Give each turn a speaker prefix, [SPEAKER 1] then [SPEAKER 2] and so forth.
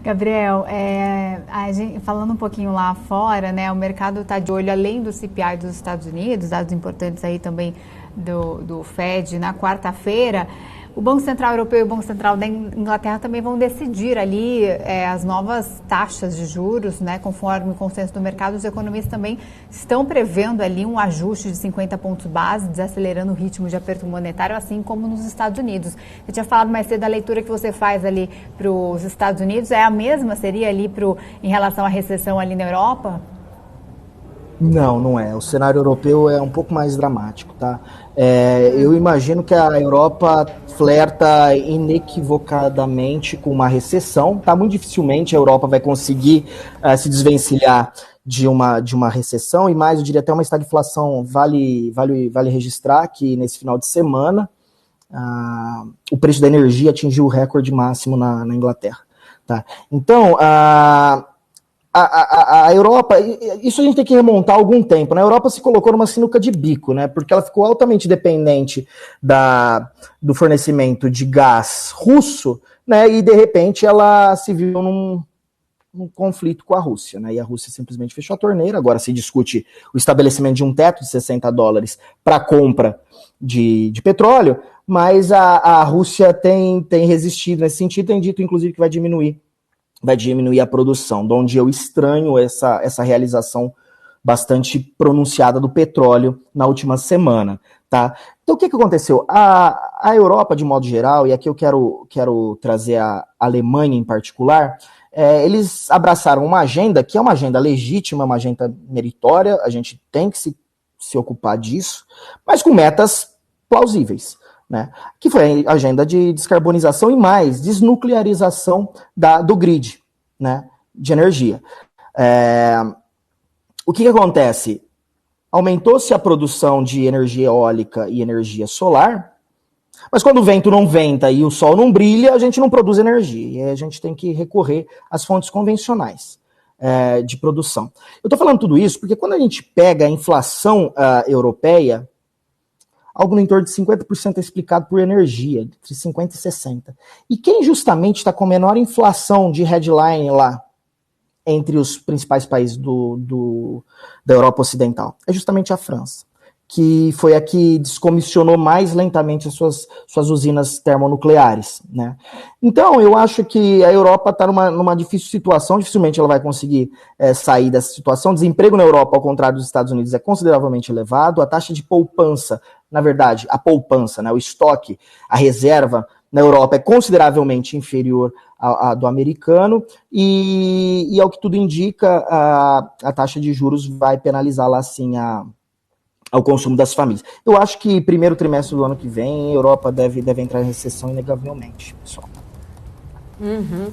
[SPEAKER 1] Gabriel, falando um pouquinho lá fora, né, o mercado está de olho, além do CPI dos Estados Unidos, dados importantes aí também do Fed na quarta-feira. O Banco Central Europeu e o Banco Central da Inglaterra também vão decidir ali as novas taxas de juros, né, conforme o consenso do mercado. Os economistas também estão prevendo ali um ajuste de 50 pontos base, desacelerando o ritmo de aperto monetário, assim como nos Estados Unidos. Você tinha falado mais cedo, a leitura que você faz ali para os Estados Unidos é a mesma, seria ali em relação à recessão ali na Europa?
[SPEAKER 2] Não, não é. O cenário europeu é um pouco mais dramático, tá? Eu imagino que a Europa flerta inequivocadamente com uma recessão, tá? Muito dificilmente a Europa vai conseguir se desvencilhar de uma recessão, e mais, eu diria até uma estagflação. Vale registrar que nesse final de semana o preço da energia atingiu o recorde máximo na Inglaterra, tá? Então, a Europa, isso a gente tem que remontar algum tempo, né? A Europa se colocou numa sinuca de bico, né? Porque ela ficou altamente dependente do fornecimento de gás russo, né? E de repente ela se viu num conflito com a Rússia, né? E a Rússia simplesmente fechou a torneira. Agora se discute o estabelecimento de um teto de $60 para compra de petróleo, mas a Rússia tem resistido nesse sentido, tem dito inclusive que vai diminuir a produção, de onde eu estranho essa realização bastante pronunciada do petróleo na última semana, tá? Então, o que aconteceu? A Europa, de modo geral, e aqui eu quero trazer a Alemanha em particular, eles abraçaram uma agenda que é uma agenda legítima, uma agenda meritória, a gente tem que se ocupar disso, mas com metas plausíveis, né? Que foi a agenda de descarbonização e mais desnuclearização do grid, né, de energia. O que acontece? Aumentou-se a produção de energia eólica e energia solar, mas quando o vento não venta e o sol não brilha, a gente não produz energia, e aí a gente tem que recorrer às fontes convencionais de produção. Eu estou falando tudo isso porque quando a gente pega a inflação europeia, algo no entorno de 50% é explicado por energia, entre 50% e 60%. E quem justamente está com menor inflação de headline lá, entre os principais países da Europa Ocidental? É justamente a França, que foi a que descomissionou mais lentamente as suas usinas termonucleares, né? Então, eu acho que a Europa está numa difícil situação, dificilmente ela vai conseguir sair dessa situação. O desemprego na Europa, ao contrário dos Estados Unidos, é consideravelmente elevado. A taxa de poupança, na verdade, a poupança, né, o estoque, a reserva na Europa é consideravelmente inferior à do americano, e ao que tudo indica, a taxa de juros vai penalizar lá, sim, ao consumo das famílias. Eu acho que primeiro trimestre do ano que vem, a Europa deve entrar em recessão inegavelmente, pessoal.
[SPEAKER 3] Uhum.